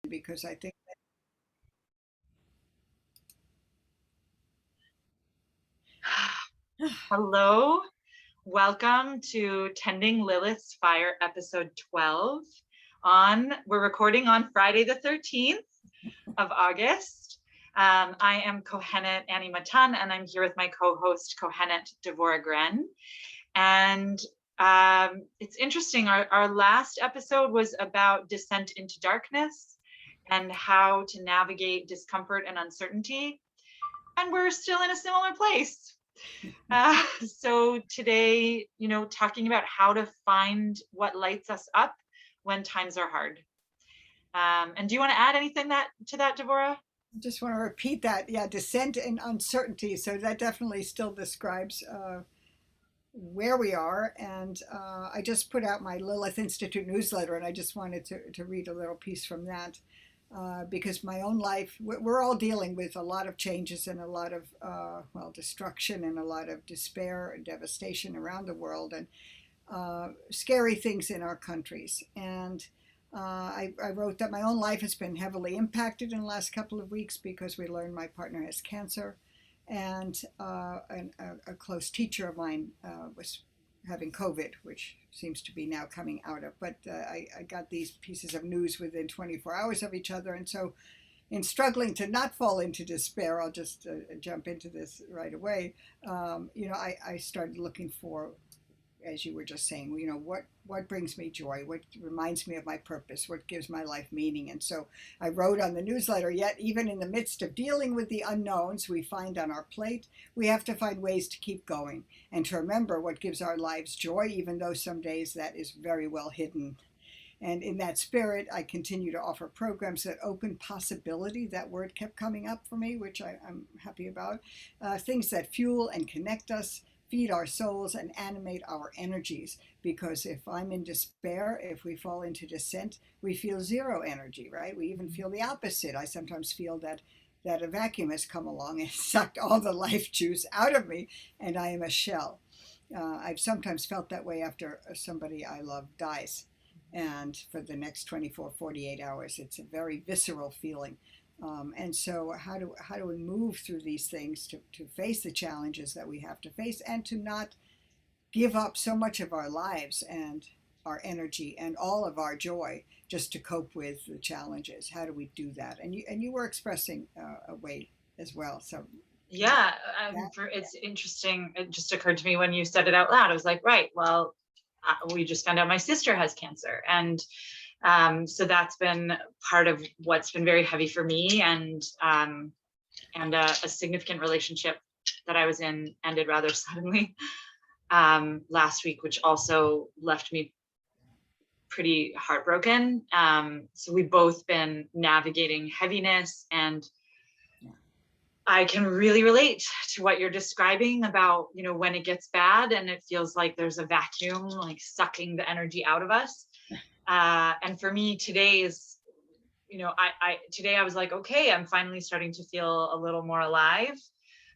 because I think Hello, welcome to Tending Lilith's Fire, episode 12. We're recording on Friday the 13th of August. I am Kohenet Matan, and I'm here with my co-host Kohenet Grenn. And it's interesting, our last episode was about descent into darkness and how to navigate discomfort and uncertainty. And we're still in a similar place. So today, talking about how to find what lights us up when times are hard. And do you want to add anything to that, Devorah? I just want to repeat that. Yeah, descent and uncertainty. So that definitely still describes where we are. And I just put out my Lilith Institute newsletter, and I just wanted to read a little piece from that. Because my own life, we're all dealing with a lot of changes and a lot of, destruction and a lot of despair and devastation around the world, and scary things in our countries. And I wrote that my own life has been heavily impacted in the last couple of weeks because we learned my partner has cancer. And a close teacher of mine was having COVID, which seems to be now coming out of. But I got these pieces of news within 24 hours of each other. And so in struggling to not fall into despair, I'll just jump into this right away. I started looking for, as you were just saying, what brings me joy, what reminds me of my purpose, what gives my life meaning. And so I wrote on the newsletter, yet even in the midst of dealing with the unknowns we find on our plate, we have to find ways to keep going and to remember what gives our lives joy, even though some days that is very well hidden. And in that spirit, I continue to offer programs that open possibility. That word kept coming up for me, which I'm happy about. Things that fuel and connect us, feed our souls, and animate our energies. Because if I'm in despair, if we fall into descent, we feel zero energy, right? We even feel the opposite. I sometimes feel that a vacuum has come along and sucked all the life juice out of me, and I am a shell. I've sometimes felt that way after somebody I love dies. And for the next 24, 48 hours, it's a very visceral feeling. And so how do we move through these things to face the challenges that we have to face, and to not give up so much of our lives and our energy and all of our joy just to cope with the challenges? How do we do that? And you were expressing a way as well. So Yeah, it's interesting. It just occurred to me when you said it out loud. I was like, right, well, we just found out my sister has cancer. And so that's been part of what's been very heavy for me, and a significant relationship that I was in ended rather suddenly last week, which also left me pretty heartbroken. So we've both been navigating heaviness, and I can really relate to what you're describing about, when it gets bad and it feels like there's a vacuum, like sucking the energy out of us. And for me, today is, today I was like, okay, I'm finally starting to feel a little more alive,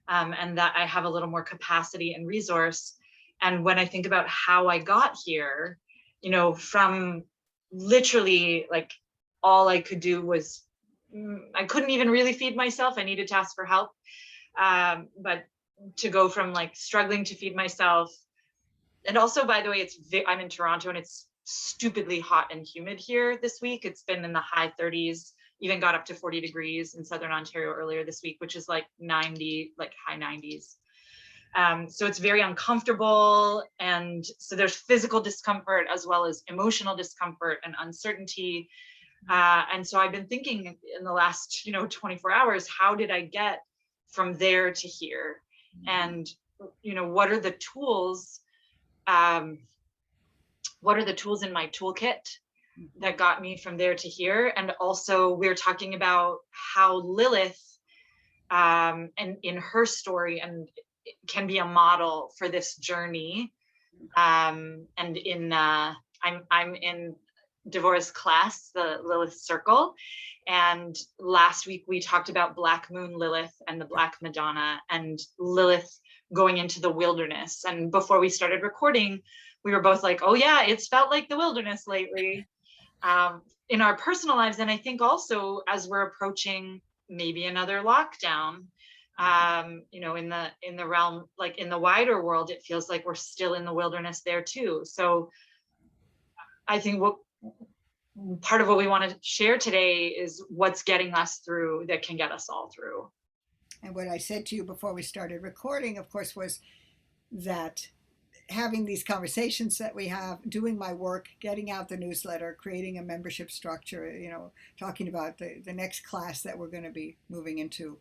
and that I have a little more capacity and resource. And when I think about how I got here, from literally like all I could do was, I couldn't even really feed myself. I needed to ask for help. But to go from like struggling to feed myself. And also, by the way, I'm in Toronto, and it's stupidly hot and humid here this week. It's been in the high 30s, even got up to 40 degrees in Southern Ontario earlier this week, which is like 90, like high 90s. So it's very uncomfortable. And so there's physical discomfort as well as emotional discomfort and uncertainty. And so I've been thinking in the last, 24 hours, how did I get from there to here? And, what are the tools? What are the tools in my toolkit that got me from there to here? And also we're talking about how Lilith, and in her story, and can be a model for this journey. And I'm in Devorah's class, the Lilith Circle. And last week we talked about Black Moon Lilith and the Black Madonna, and Lilith going into the wilderness. And before we started recording, we were both like, oh yeah, it's felt like the wilderness lately. in our personal lives. And I think also as we're approaching maybe another lockdown, in the realm, like in the wider world, it feels like we're still in the wilderness there too. So I think what part of what we want to share today is what's getting us through that can get us all through. And what I said to you before we started recording, of course, was that having these conversations that we have, doing my work, getting out the newsletter, creating a membership structure, talking about the next class that we're going to be moving into,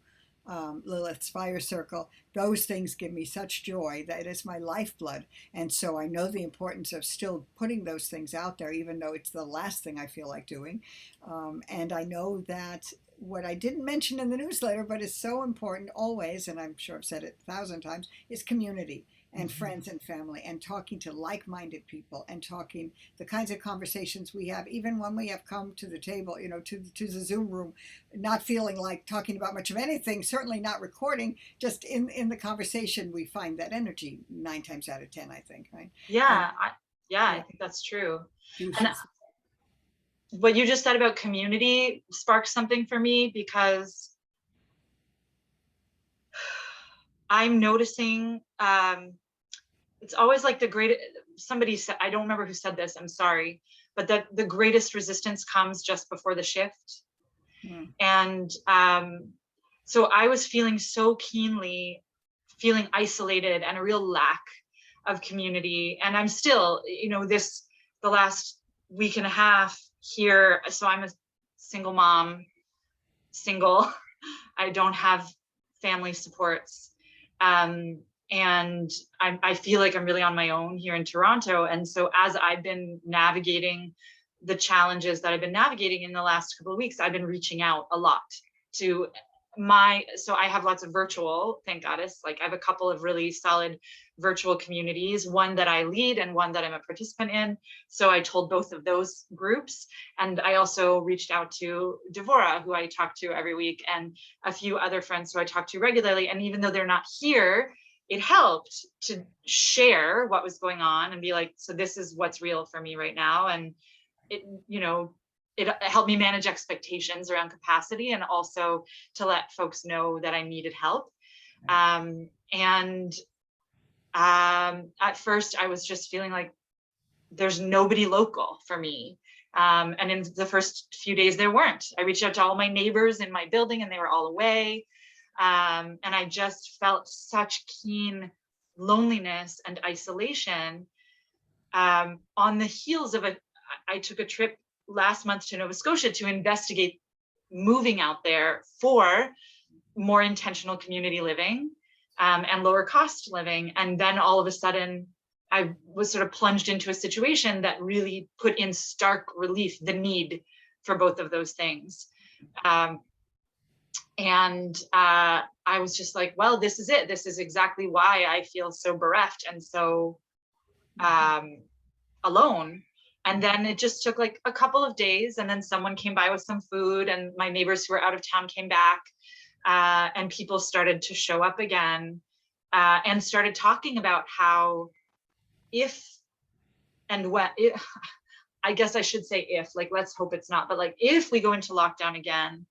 Lilith's Fire Circle, those things give me such joy. That is my lifeblood. And so I know the importance of still putting those things out there, even though it's the last thing I feel like doing. And I know that what I didn't mention in the newsletter, but is so important always, and I'm sure I've said it 1,000 times, is community and friends and family, and talking to like-minded people, and talking the kinds of conversations we have, even when we have come to the table, to the Zoom room, not feeling like talking about much of anything, certainly not recording, just in the conversation, we find that energy 9 times out of 10, I think, right? I think that's true. And what you just said about community sparked something for me, because I'm noticing, it's always like somebody said, I don't remember who said this, I'm sorry, but that the greatest resistance comes just before the shift. And so I was feeling so keenly, feeling isolated and a real lack of community. And I'm still, the last week and a half here, so I'm a single mom, I don't have family supports. And I feel like I'm really on my own here in Toronto. And so as I've been navigating the challenges that I've been navigating in the last couple of weeks, I've been reaching out a lot to so I have lots of virtual, thank goddess, like I have a couple of really solid virtual communities, one that I lead and one that I'm a participant in. So I told both of those groups. And I also reached out to Devora, who I talk to every week, and a few other friends who I talk to regularly. And even though they're not here, it helped to share what was going on and be like, so this is what's real for me right now. And it helped me manage expectations around capacity, and also to let folks know that I needed help. At first I was just feeling like there's nobody local for me. And in the first few days there weren't. I reached out to all my neighbors in my building and they were all away. And I just felt such keen loneliness and isolation. On the heels of I took a trip last month to Nova Scotia to investigate moving out there for more intentional community living, and lower cost living. And then all of a sudden I was sort of plunged into a situation that really put in stark relief the need for both of those things. And I was just like, well, this is it. This is exactly why I feel so bereft and so alone. And then it just took like a couple of days, and then someone came by with some food, and my neighbors who were out of town came back, and people started to show up again, and started talking about how I guess I should say let's hope it's not, but like if we go into lockdown again,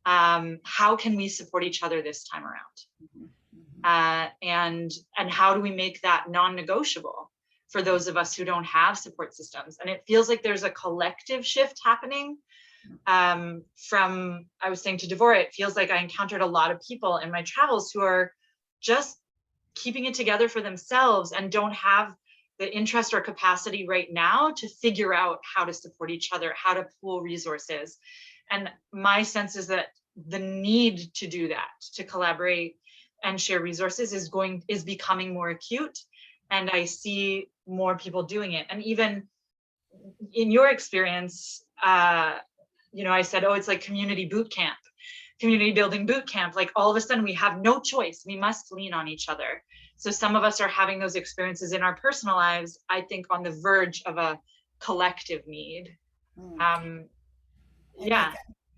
how can we support each other this time around? And how do we make that non-negotiable for those of us who don't have support systems? And it feels like there's a collective shift happening. I was saying to Devora, it feels like I encountered a lot of people in my travels who are just keeping it together for themselves and don't have the interest or capacity right now to figure out how to support each other, how to pool resources. And my sense is that the need to do that, to collaborate and share resources, is becoming more acute. And I see more people doing it. And even in your experience, I said, oh, it's like community boot camp, community building boot camp. Like all of a sudden we have no choice. We must lean on each other. So some of us are having those experiences in our personal lives, I think on the verge of a collective need. Yeah.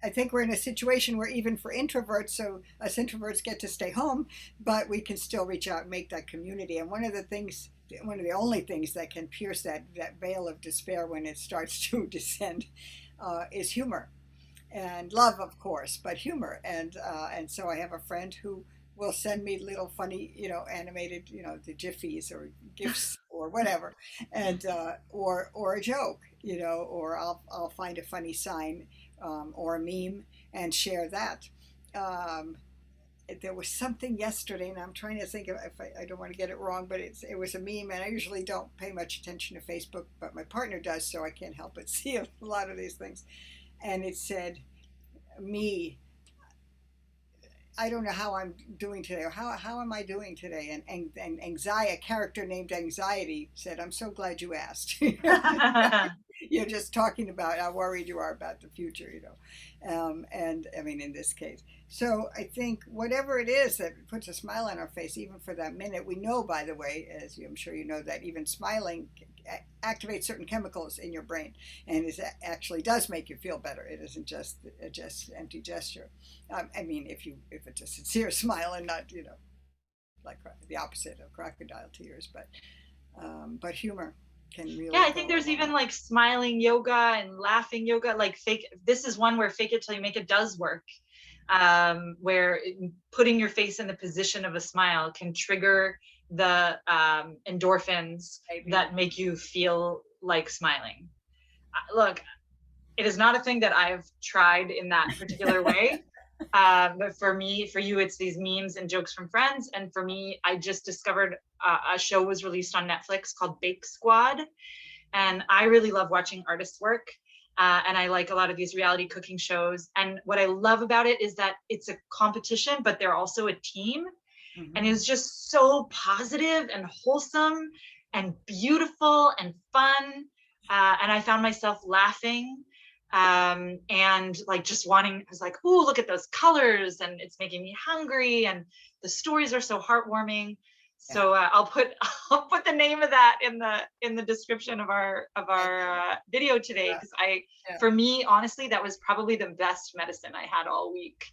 I think we're in a situation where even for introverts, so us introverts get to stay home, but we can still reach out and make that community. And one of the only things that can pierce that veil of despair when it starts to descend is humor and love, of course, but humor. And so I have a friend who will send me little funny, animated, the jiffies or gifs or whatever, and or a joke, or I'll find a funny sign, or a meme and share that. Um, there was something yesterday, and I'm trying to think of if I don't want to get it wrong, but it was a meme, and I usually don't pay much attention to Facebook, but my partner does, so I can't help but see a lot of these things. And it said, "Me, I don't know how I'm doing today, or how am I doing today?" And anxiety, a character named Anxiety said, "I'm so glad you asked." You're just talking about how worried you are about the future, and I mean, in this case. So I think whatever it is that puts a smile on our face, even for that minute, we know, by the way, as I'm sure you know, that even smiling activates certain chemicals in your brain, and it actually does make you feel better. It isn't just empty gesture. I mean, if it's a sincere smile and not, like the opposite of crocodile tears, but humor can Yeah, really I go think a there's long even way. like smiling yoga and laughing yoga, like fake. This is one where fake it till you make it does work, where putting your face in the position of a smile can trigger the endorphins Maybe. that make you feel like smiling. Look, it is not a thing that I've tried in that particular way. But for me, for you, it's these memes and jokes from friends. And for me, I just discovered a show was released on Netflix called Bake Squad. And I really love watching artists work. And I like a lot of these reality cooking shows. And what I love about it is that it's a competition, but they're also a team. And Hmm. it's just so positive and wholesome and beautiful and fun. And I found myself laughing, and like just wanting, I was like, "Ooh, look at those colors," and it's making me hungry, and the stories are so heartwarming. Yeah. So I'll put I'll put the name of that in the description of Thank our you. video today, Yeah. because I, Yeah. for me, honestly, that was probably the best medicine I had all week,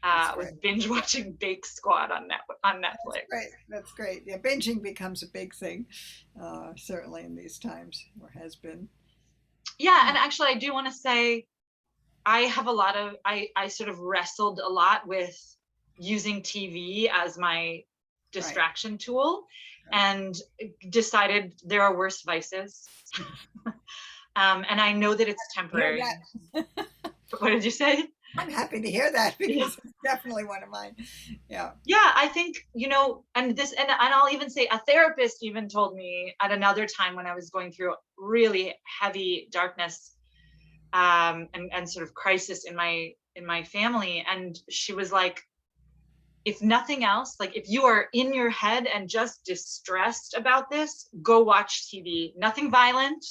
That's was great. binge Yeah. watching Bake Squad on That's Netflix. great. That's great. Yeah, binging becomes a big thing, certainly in these times, or has been. Yeah, Hmm. and actually, I do want to say I have a lot of I sort of wrestled a lot with using TV as my Right. distraction tool, Right. and decided there are worse vices. And I know that it's Hear temporary. that? What did you say? I'm happy to hear that Yeah. because it's definitely one of mine. Yeah. Yeah, I think, and this, and I'll even say a therapist even told me at another time when I was going through really heavy darkness, and sort of crisis in my family. And she was like, if nothing else, like if you are in your head and just distressed about this, go watch TV. Nothing violent,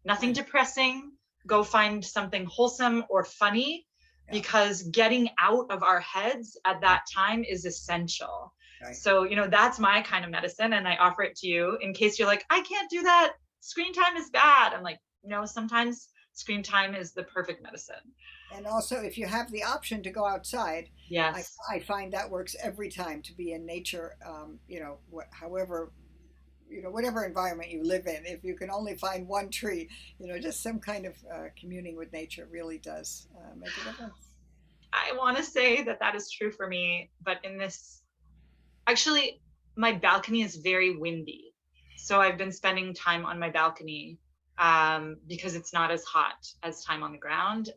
nothing Right. depressing. Go find something wholesome or funny, Yeah. because getting out of our heads at that time is essential. Right. So, that's my kind of medicine, and I offer it to you in case you're like, I can't do that. Screen time is bad. I'm like, no, sometimes screen time is the perfect medicine. And also, if you have the option to go outside, I, Yes. I find that works every time to be in nature, however, whatever environment you live in. If you can only find one tree, just some kind of communing with nature really does make a difference. I want to say that that is true for me, but in this, actually, my balcony is very windy. So I've been spending time on my balcony, because it's not as hot as time on the ground.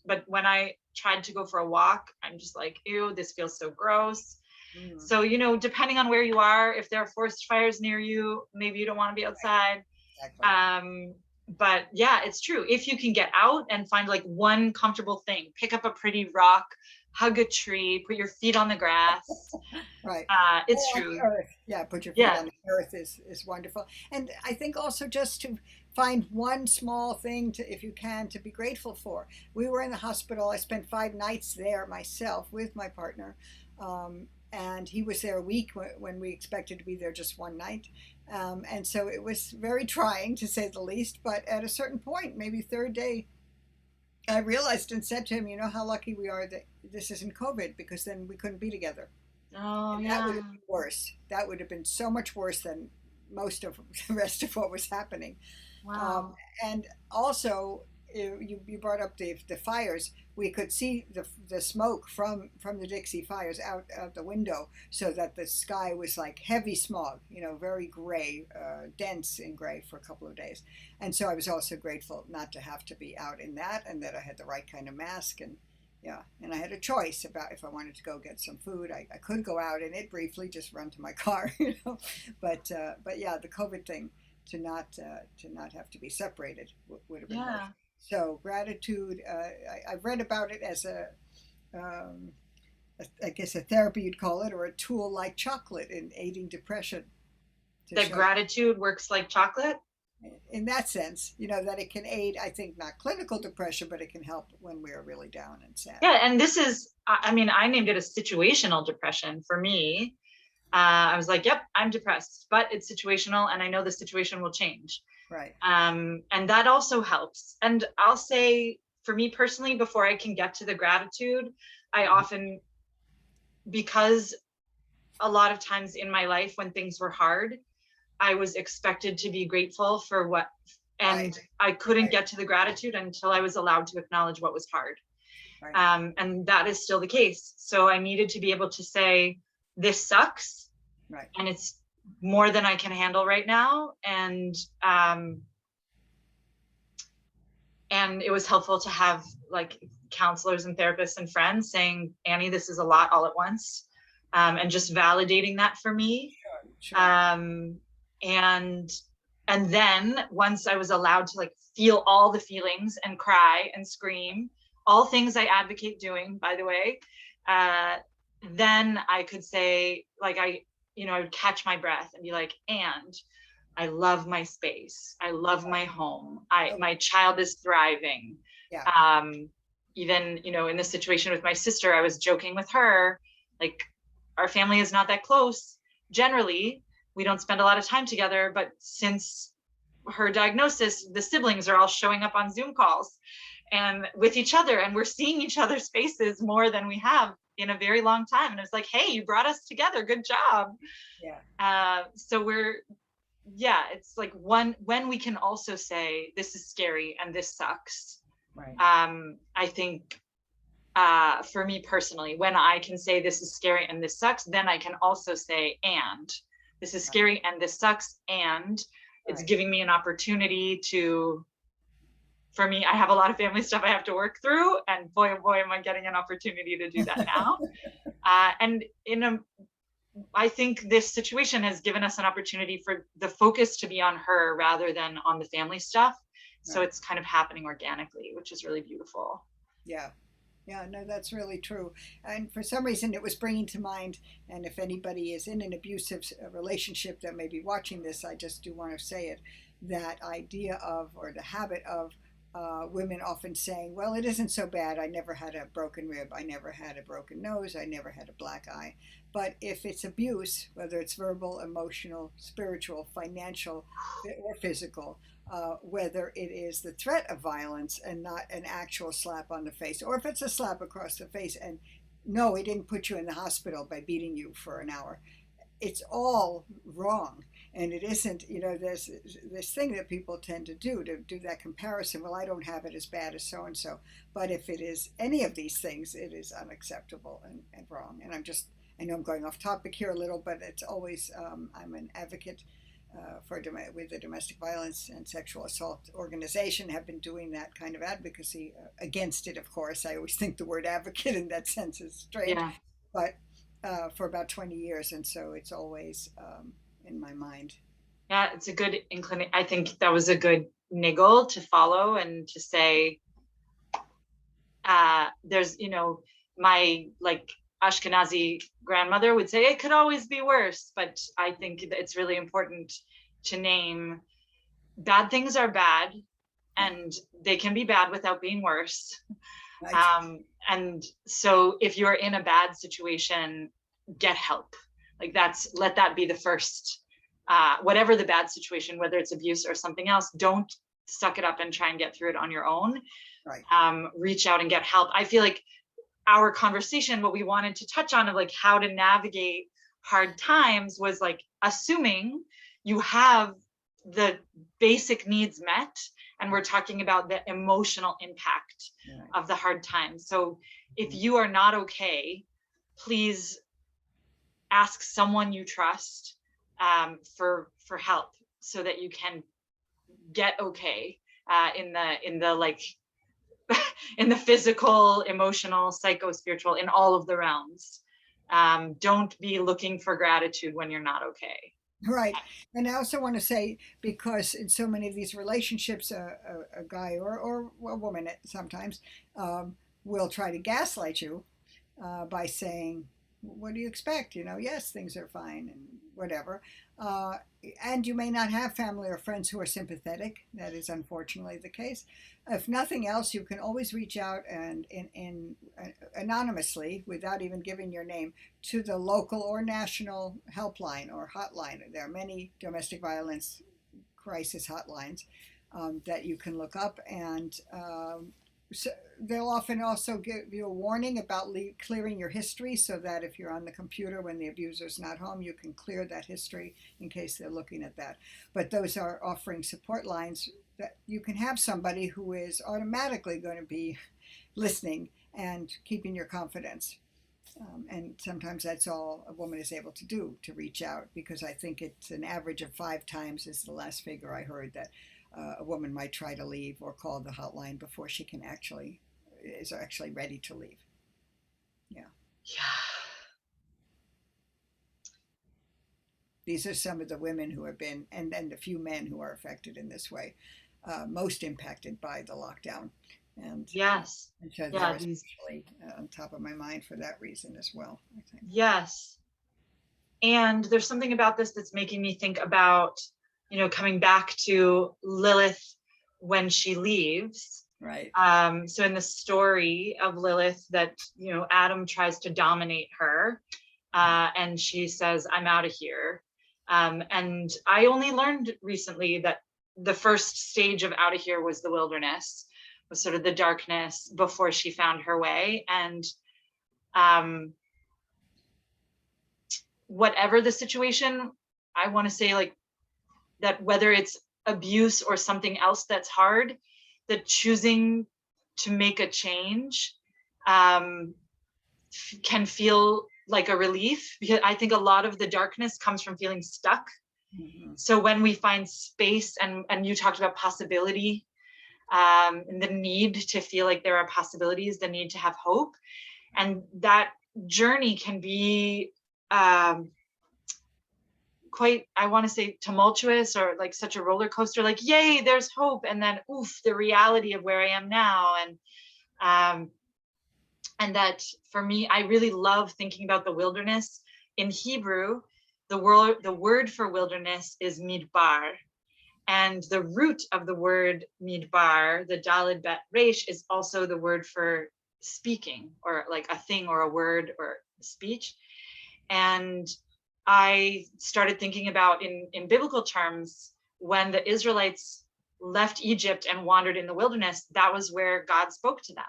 But when I tried to go for a walk, I'm just like, ew, this feels so gross. Mm, So, depending on where you are, if there are forest fires near you, maybe you don't want to be outside. exactly. Um, but yeah, it's true. If you can get out and find like one comfortable thing, pick up a pretty rock, hug a tree, put your feet on the grass. Right. It's Or on the true. earth. Yeah, put your feet Yeah. on the earth is wonderful. And I think also just to find one small thing to, if you can, to be grateful for. We were in the hospital. I spent 5 nights there myself with my partner. And he was there a week when we expected to be there just one night. And so it was very trying, to say the least. But at a certain point, maybe third day, I realized and said to him, "You know how lucky we are that this isn't COVID, because then we couldn't be together." Oh, And that would yeah. have been worse. That would have been so much worse than most of the rest of what was happening. Um, Wow. and also, you brought up the fires. We could see the smoke from the Dixie fires out the window, so that the sky was like heavy smog, very gray, dense and gray for a couple of days. And so I was also grateful not to have to be out in that, and that I had the right kind of mask. And yeah, and I had a choice about if I wanted to go get some food. I could go out in it briefly, just run to my car, But yeah, the COVID thing, to not have to be separated would have been Yeah. worth it. So gratitude, I've read about it as um, I guess a therapy you'd call it, or a tool like chocolate in aiding depression. That gratitude works like chocolate. In that sense, that it can aid, I think, not clinical depression, but it can help when we're really down and sad. Yeah, and this is, I mean, I named it a situational depression for me. I was like, yep, I'm depressed, but it's situational, and I know the situation will change. Right. And that also helps. And I'll say, for me personally, before I can get to the gratitude, I often, because a lot of times in my life when things were hard, I was expected to be grateful for what, and I couldn't get to the gratitude until I was allowed to acknowledge what was hard. Right. And that is still the case. So I needed to be able to say, this sucks. Right. And it's more than I can handle right now. And it was helpful to have like counselors and therapists and friends saying, Annie, this is a lot all at once. And just validating that for me. Sure. And then once I was allowed to like feel all the feelings and cry and scream, all things I advocate doing, by the way, then I could say, like, I would catch my breath and be like, and I love my space. I love my home. My child is thriving. Yeah. Even, in this situation with my sister, I was joking with her, like, our family is not that close. Generally, we don't spend a lot of time together, but since her diagnosis, the siblings are all showing up on Zoom calls and with each other, and we're seeing each other's faces more than we have in a very long time. And it's like, hey, you brought us together. Good job. Yeah. So it's like when we can also say, this is scary and this sucks. Right. I think for me personally, when I can say this is scary and this sucks, then I can also say, and this is scary and this sucks, and it's giving me an opportunity to, for me, I have a lot of family stuff I have to work through, and boy, oh boy, am I getting an opportunity to do that now. And I think this situation has given us an opportunity for the focus to be on her rather than on the family stuff. So it's kind of happening organically, which is really beautiful. Yeah. Yeah, no, that's really true. And for some reason, it was bringing to mind, and if anybody is in an abusive relationship that may be watching this, I just do want to say it, that idea of, or the habit of, women often saying, well, it isn't so bad. I never had a broken rib. I never had a broken nose. I never had a black eye. But if it's abuse, whether it's verbal, emotional, spiritual, financial, or physical, whether it is the threat of violence and not an actual slap on the face, or if it's a slap across the face and no, he didn't put you in the hospital by beating you for an hour, it's all wrong. And it isn't, there's this thing that people tend to do that comparison. Well, I don't have it as bad as so and so. But if it is any of these things, it is unacceptable and wrong. And I know I'm going off topic here a little, but it's always, I'm an advocate with the Domestic Violence and Sexual Assault Organization, have been doing that kind of advocacy against it, of course. I always think the word advocate in that sense is strange, but for about 20 years. And so it's always in my mind. Yeah, it's a good inclination. I think that was a good niggle to follow and to say, there's, my like Ashkenazi grandmother would say it could always be worse, but I think it's really important to name bad things are bad, and they can be bad without being worse. Right. And so if you're in a bad situation, get help. Like let that be the first, whatever the bad situation, whether it's abuse or something else, don't suck it up and try and get through it on your own. Right. Reach out and get help. I feel like our conversation, what we wanted to touch on of like how to navigate hard times was like assuming you have the basic needs met and we're talking about the emotional impact of the hard times. So if you are not okay, please ask someone you trust for help so that you can get okay in the like in the physical, emotional, psycho-spiritual, in all of the realms. Don't be looking for gratitude when you're not okay. Right. And I also want to say, because in so many of these relationships, a guy or a woman sometimes will try to gaslight you by saying, what do you expect? You know, yes, things are fine and whatever. Uh, and you may not have family or friends who are sympathetic. That is unfortunately the case. If nothing else, you can always reach out and in anonymously, without even giving your name, to the local or national helpline or hotline. There are many domestic violence crisis hotlines that you can look up, and so they'll often also give you a warning about clearing your history, so that if you're on the computer when the abuser's not home, you can clear that history in case they're looking at that. But those are offering support lines that you can have somebody who is automatically going to be listening and keeping your confidence. And sometimes that's all a woman is able to do, to reach out, because I think it's an average of 5 times is the last figure I heard, that a woman might try to leave or call the hotline before she is actually ready to leave. Yeah. These are some of the women who have been, and then the few men who are affected in this way, most impacted by the lockdown. And yes, and so that was actually on top of my mind for that reason as well, I think. Yes. And there's something about this that's making me think about, you know, coming back to Lilith when she leaves. Right. So in the story of Lilith, that, you know, Adam tries to dominate her, and she says, I'm out of here. And I only learned recently that the first stage of out of here was the wilderness, was sort of the darkness before she found her way. And whatever the situation, I want to say, like, that whether it's abuse or something else that's hard, that choosing to make a change can feel like a relief, because I think a lot of the darkness comes from feeling stuck. Mm-hmm. So when we find space, and you talked about possibility, and the need to feel like there are possibilities, the need to have hope, and that journey can be quite, I want to say, tumultuous, or like such a roller coaster, like, yay, there's hope, and then oof, the reality of where I am now. And that, for me, I really love thinking about the wilderness. In Hebrew, the word for wilderness is midbar, and the root of the word midbar, the daled bet resh, is also the word for speaking, or like a thing or a word or speech. And I started thinking about, in biblical terms, when the Israelites left Egypt and wandered in the wilderness, that was where God spoke to them.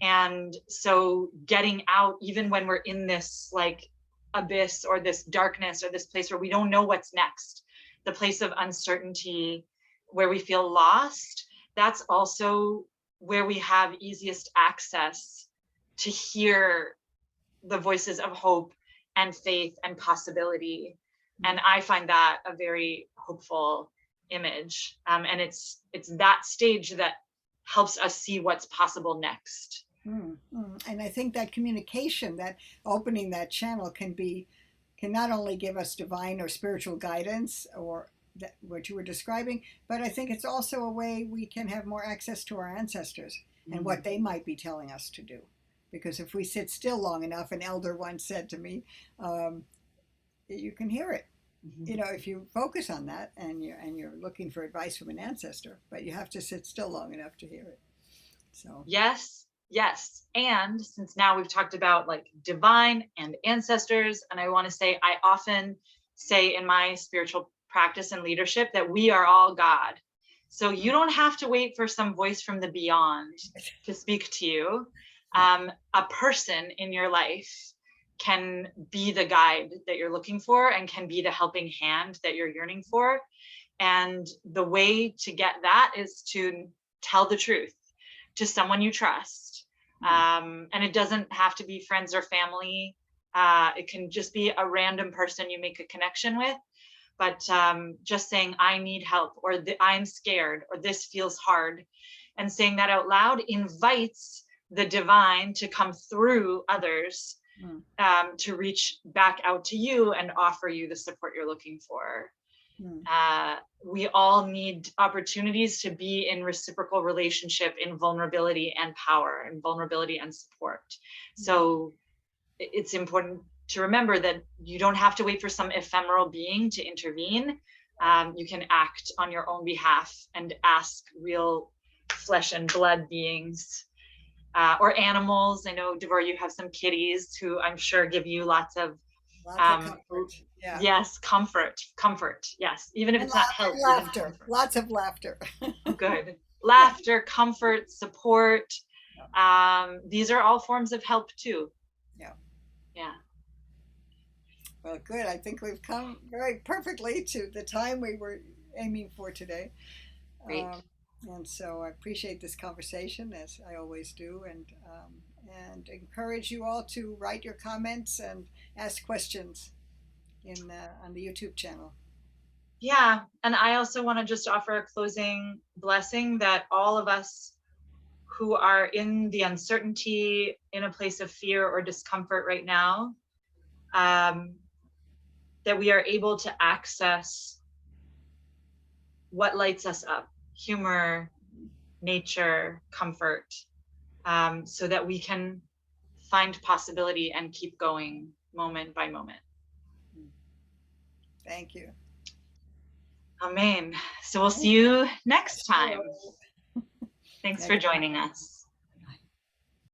And so getting out, even when we're in this like abyss or this darkness or this place where we don't know what's next, the place of uncertainty where we feel lost, that's also where we have easiest access to hear the voices of hope and faith and possibility. And I find that a very hopeful image. And it's that stage that helps us see what's possible next. And I think that communication, that opening that channel, can not only give us divine or spiritual guidance, or what you were describing, but I think it's also a way we can have more access to our ancestors and what they might be telling us to do. Because if we sit still long enough, an elder once said to me, you can hear it. You know, if you focus on that, and you're looking for advice from an ancestor, but you have to sit still long enough to hear it. So yes. And since now we've talked about like divine and ancestors, and I want to say, I often say in my spiritual practice and leadership that we are all God. So you don't have to wait for some voice from the beyond to speak to you. A person in your life can be the guide that you're looking for, and can be the helping hand that you're yearning for. And the way to get that is to tell the truth to someone you trust. And it doesn't have to be friends or family. It can just be a random person you make a connection with. But just saying, I need help, or I'm scared, or this feels hard. And saying that out loud invites the divine to come through others, to reach back out to you and offer you the support you're looking for. We all need opportunities to be in reciprocal relationship, in vulnerability and power, and vulnerability and support. So it's important to remember that you don't have to wait for some ephemeral being to intervene. You can act on your own behalf and ask real flesh and blood beings, or animals. I know, Deborah, you have some kitties who I'm sure give you lots of comfort. Yeah. Yes, comfort. Yes, even if and it's not help. laughter. Lots of laughter. Good. Laughter, comfort, support. These are all forms of help too. Yeah. Well, good. I think we've come very perfectly to the time we were aiming for today. Great. And so I appreciate this conversation, as I always do, and encourage you all to write your comments and ask questions on the YouTube channel. Yeah, and I also want to just offer a closing blessing that all of us who are in the uncertainty, in a place of fear or discomfort right now, that we are able to access what lights us up: humor, nature, comfort, so that we can find possibility and keep going moment by moment. Thank you. Amen. So we'll see you next time. Thanks for joining us.